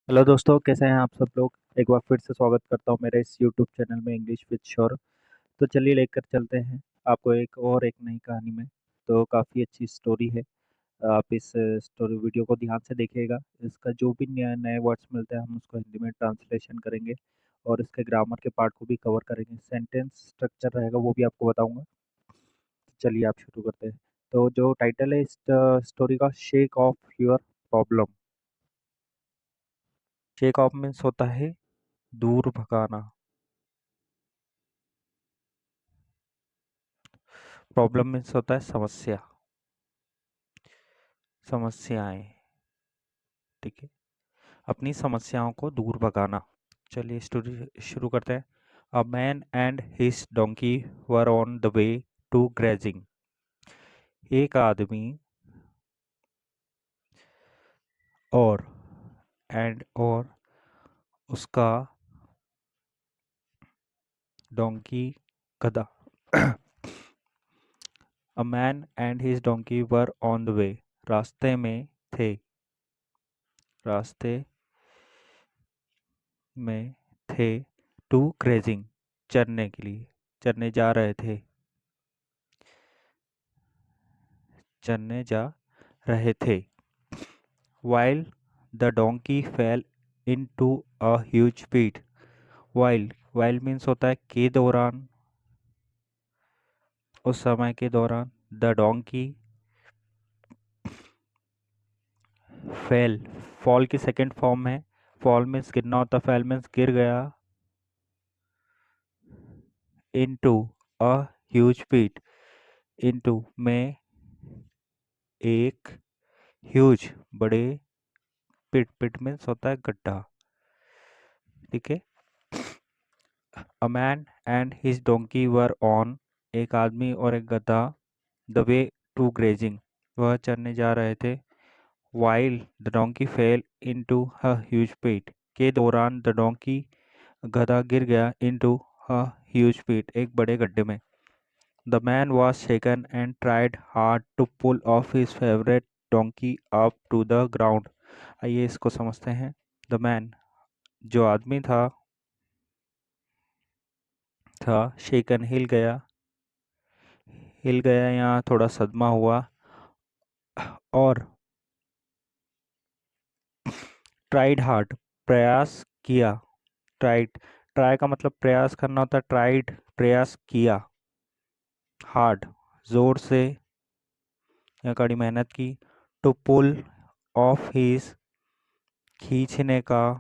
Hello दोस्तों, कैसे हैं आप सब लोग। एक बार फिर से स्वागत करता हूं मेरे इस यूट्यूब चैनल में इंग्लिश विद श्योर। तो चलिए लेकर चलते हैं आपको एक नई कहानी में। तो काफ़ी अच्छी स्टोरी है। आप इस स्टोरी वीडियो को ध्यान से देखिएगा। इसका जो भी नए नए वर्ड्स मिलते हैं हम उसको हिंदी में ट्रांसलेशन करेंगे और इसके ग्रामर के पार्ट को भी कवर करेंगे। सेंटेंस स्ट्रक्चर रहेगा वो भी आपको बताऊंगा। चलिए आप शुरू करते हैं। तो जो टाइटल है इस स्टोरी का, shake of your problem. Shake of means होता है दूर भगाना। प्रॉब्लम मीन्स होता है समस्या, समस्याएं। ठीक है, अपनी समस्याओं को दूर भगाना। चलिए स्टोरी शुरू करते हैं। A man and his donkey were on the way to grazing. एक आदमी और और उसका डोंकी, गधा। A man and his donkey were on the way, रास्ते में थे, रास्ते में थे, टू ग्रेजिंग, चरने के लिए, चरने जा रहे थे, चरने जा रहे थे। While the donkey fell into a huge pit. While means होता है के दौरान, उस समय के दौरान। The donkey fell, fall की सेकेंड फॉर्म है। fall means गिरना होता है, fell means गिर गया। into a huge pit, into में एक, huge बड़े, pit, pit means होता है गड्ढा। ठीक है। A man and his donkey were on, एक आदमी और एक गधा, the way to grazing, वह चरने जा रहे थे। While the donkey fell into a huge pit, के दौरान the donkey, गधा गिर गया, into a huge pit, एक बड़े गड्ढे में। The man was shaken and tried hard to pull off his favorite donkey up to the ground. आइए इसको समझते हैं। The man, जो आदमी था शेकन, हिल गया, यहाँ थोड़ा सदमा हुआ। और ट्राइड हार्ड, प्रयास किया। ट्राइड, ट्राई का मतलब प्रयास करना होता है, ट्राइड प्रयास किया। हार्ड जोर से या कड़ी मेहनत की। टू पुल ऑफ हिज, खींचने का।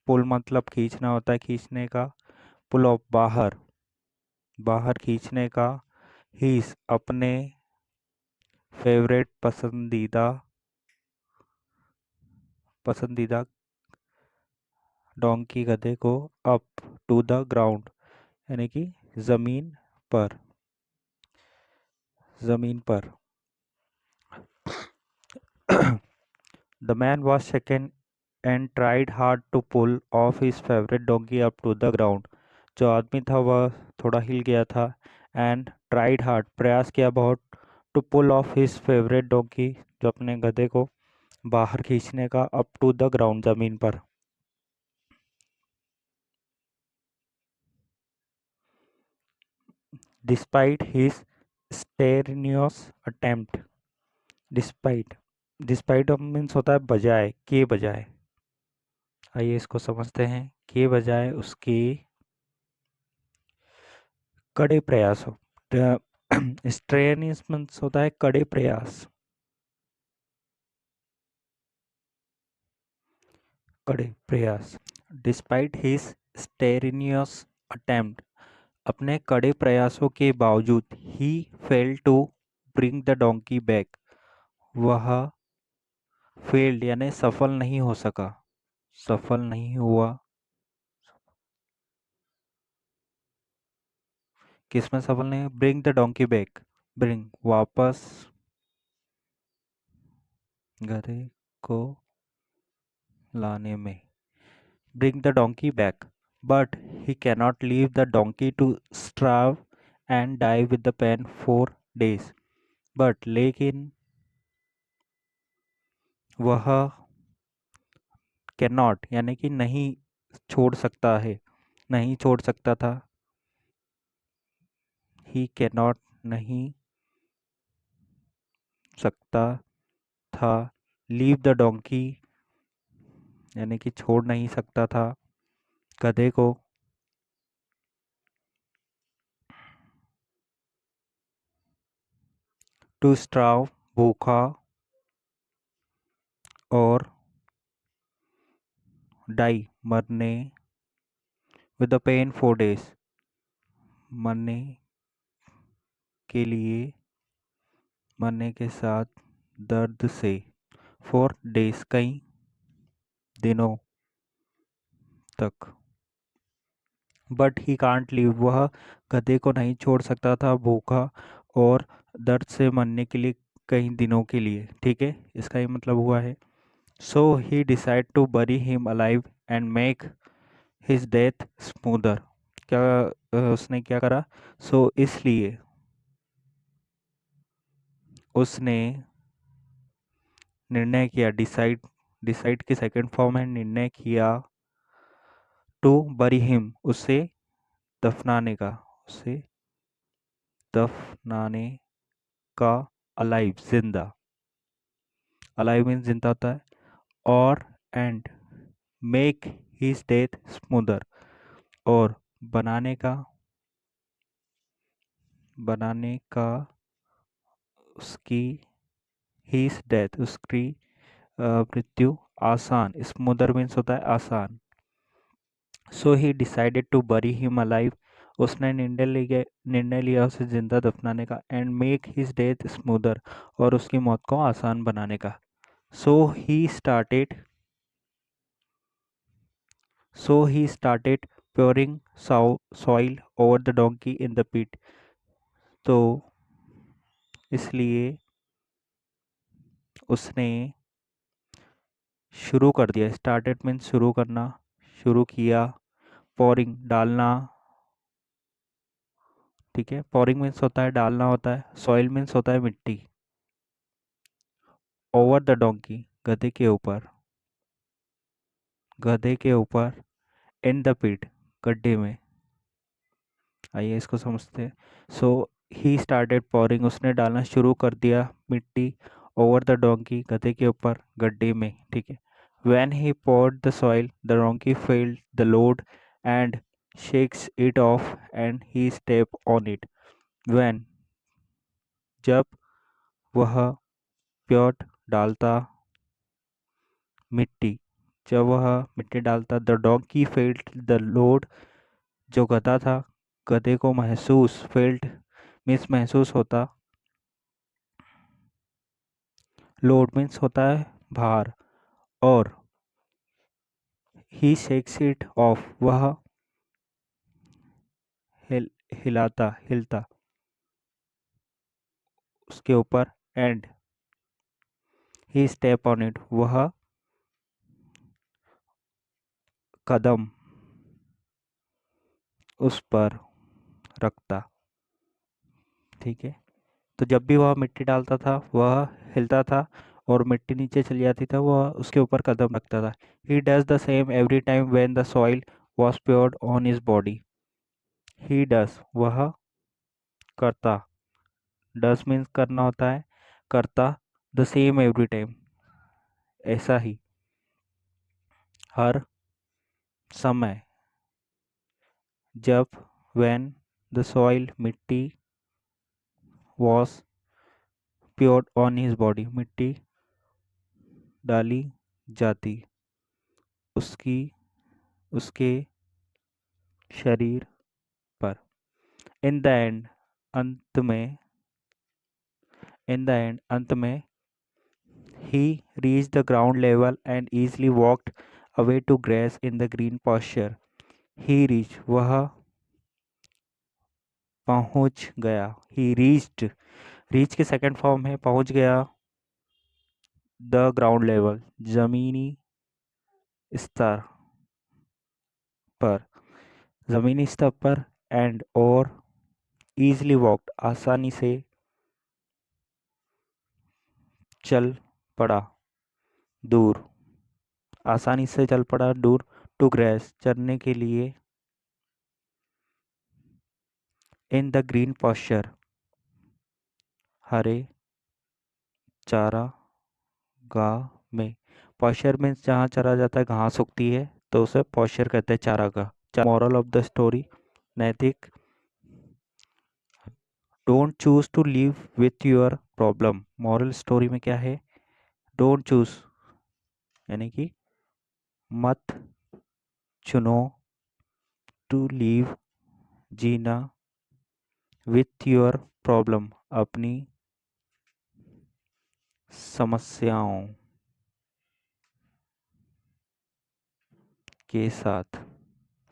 पुल मतलब खींचना होता है, खींचने का। पुल ऑफ बाहर, बाहर खींचने का। हिज अपने, फेवरेट पसंदीदा, पसंदीदा डोंकी गधे को, अप टू द ग्राउंड, यानी कि जमीन पर, जमीन पर। The man was shaken and tried hard to pull off his favorite donkey up to the ground. जो आदमी था वह थोड़ा हिल गया था। And tried hard, प्रयास किया बहुत। To pull off his favorite donkey, जो अपने गधे को बाहर खींचने का, up to the ground, जमीन पर। Despite his strenuous attempt, despite, despite means होता है बजाय, के बजाय। आइए इसको समझते हैं। के बजाय उसके कड़े प्रयासों। स्ट्रेनियस मीन्स होता है कड़े प्रयास, कड़े प्रयास। डिस्पाइट हिज स्टेरिनियस अटेम्प्ट, अपने कड़े प्रयासों के बावजूद। He fail to bring the donkey back, वह फेल्ड यानी सफल नहीं हो सका, सफल नहीं हुआ। किसमें सफल नहीं? Bring the donkey back, bring वापस, गधे को लाने में। Bring the donkey back, but he cannot leave the donkey to starve and die with the pain for days. But लेकिन वह कैन नॉट यानी कि नहीं छोड़ सकता है, नहीं छोड़ सकता था। ही कैन नॉट नहीं सकता था। लीव द डोंकी यानी कि छोड़ नहीं सकता था गधे को। टू स्ट्राव भूखा और डाई मरने विद द पेन 4 days मरने के लिए, मरने के साथ दर्द से 4 days कई दिनों तक। बट ही कांट लीव वह गधे को नहीं छोड़ सकता था भूखा और दर्द से मरने के लिए कई दिनों के लिए। ठीक है, इसका ये मतलब हुआ है। So he decide to bury him alive and make his death smoother. क्या उसने क्या करा? सो इसलिए उसने निर्णय किया, डिसाइड, डिसाइड की सेकंड फॉर्म है निर्णय किया, टू बरी हिम उसे दफनाने का, उसे दफनाने का, अलाइव जिंदा, अलाइव मीन्स जिंदा होता है, और and make his death smoother और बनाने का, बनाने का उसकी, हिज डेथ उसकी मृत्यु आसान, स्मूदर मीन्स होता है आसान। So he decided to bury him alive उसने निर्णय लिया उसे जिंदा दफनाने का, and make his death smoother और उसकी मौत को आसान बनाने का। So he started so he started pouring soil over the donkey in the pit। तो इसलिए उसने शुरू कर दिया, स्टार्टेड मीन्स शुरू करना, शुरू किया, pouring डालना। ठीक है, pouring मीन्स होता है डालना होता है, सॉइल मीन्स होता है मिट्टी, ओवर द डोंकी गधे के ऊपर, गधे के ऊपर, इन द पिट गड्ढे में। आइए इसको समझते हैं। सो ही स्टार्टेड pouring उसने डालना शुरू कर दिया मिट्टी, ओवर द डोंकी गधे के ऊपर गड्ढे में। ठीक है, when he poured the soil the donkey failed the load and shakes it off and he stepped on it। when जब वह प्योट डालता मिट्टी, जब वह मिट्टी डालता, the donkey felt the load जो गधा था, गधे को महसूस, फेल्ट मीन्स महसूस होता, लोड मीन्स होता है भार, और ही शेक्स इट ऑफ वह हिलाता हिलता उसके ऊपर, and he step on it वह कदम उस पर रखता। ठीक है, तो जब भी वह मिट्टी डालता था वह हिलता था, और मिट्टी नीचे चली जाती था वह उसके ऊपर कदम रखता था। He does the same every time when the soil was poured on his body. He does वह करता, डज मीन्स करना होता है, करता, द सेम एवरी टाइम ऐसा ही, हर समय, जब, व्हेन द सॉइल मिट्टी, was poured on his body मिट्टी डाली जाती उसकी, उसके शरीर पर। इन द एंड अंत में, इन द एंड अंत में, he reach the ground level and easily walked away to grass in the green pasture। He reach वह पहुंच गया, ही रीच्ड, रीच की सेकंड फॉर्म है पहुंच गया, द ग्राउंड लेवल जमीनी स्तर पर, जमीनी स्तर पर, एंड और easily walked आसानी से चल पड़ा, दूर, आसानी से चल पड़ा, दूर टू ग्रेस, चरने के लिए, इन द ग्रीन पॉस्चर, हरे चारा गाह में। पॉस्चर मीन्स जहाँ चरा जाता है, घास उगती है, तो उसे पॉस्चर कहते हैं, चारागाह। मॉरल ऑफ द स्टोरी, नैतिक, don't choose to live with your problem. Moral story में क्या है, डोंट चूज यानी कि मत चुनो, टू लिव जीना, विथ योर प्रॉब्लम अपनी समस्याओं के साथ।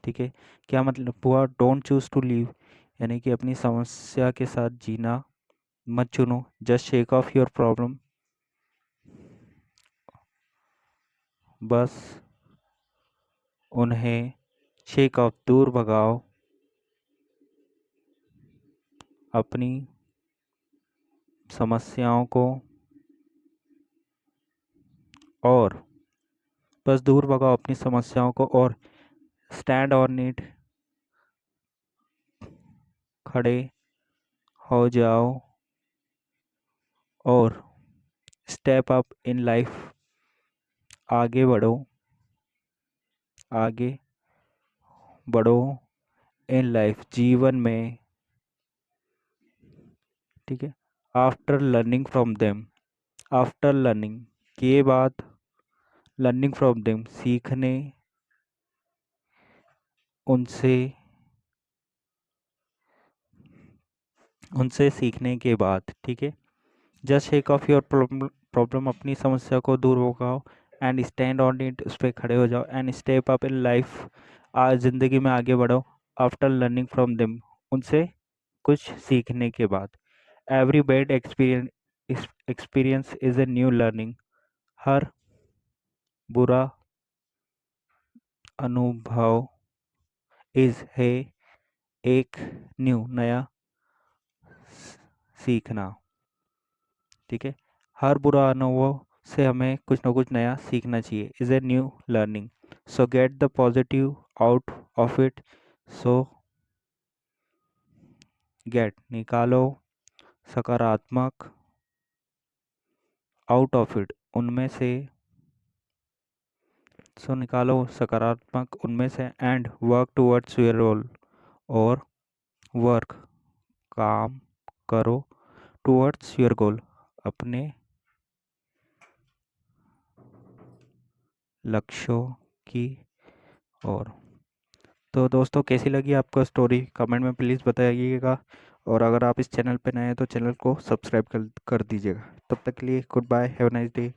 ठीक है, क्या मतलब हुआ, डोंट चूज टू लिव यानी कि अपनी समस्या के साथ जीना मत चुनो, just shake of your problem, बस उन्हें शेक ऑफ दूर भगाओ, अपनी समस्याओं को, और बस दूर भगाओ अपनी समस्याओं को, और स्टैंड ऑन इट, खड़े हो जाओ, और स्टेप अप इन लाइफ, आगे बढ़ो, आगे बढ़ो इन लाइफ, जीवन में। ठीक है, after learning from them, after learning के बाद, लर्निंग फ्रॉम देम सीखने उनसे, उनसे सीखने के बाद। ठीक है, just shake of your problem अपनी समस्या को दूर भगाओ, एंड स्टैंड ऑन इट उस पर खड़े हो जाओ, and step up in life आज ज़िंदगी में आगे बढ़ो, आफ्टर लर्निंग फ्रॉम देम उनसे कुछ सीखने के बाद। Every bad experience is a new learning, हर बुरा अनुभव इज़ है एक न्यू नया सीखना। ठीक है, हर बुरा अनुभव से हमें कुछ ना कुछ नया सीखना चाहिए, is a new learning, so get the positive out of it, so gate निकालो सकारात्मक, आउट ऑफ इट उनमें से, सो निकालो सकारात्मक उनमें से, and work towards your goal, और वर्क काम करो, टूवर्ड्स योर गोल अपने लक्ष्यों की ओर। तो दोस्तों, कैसी लगी आपको स्टोरी, कमेंट में प्लीज़ बताइएगा, और अगर आप इस चैनल पर नए हैं तो चैनल को सब्सक्राइब कर दीजिएगा। तब तक के लिए good bye, have a nice day.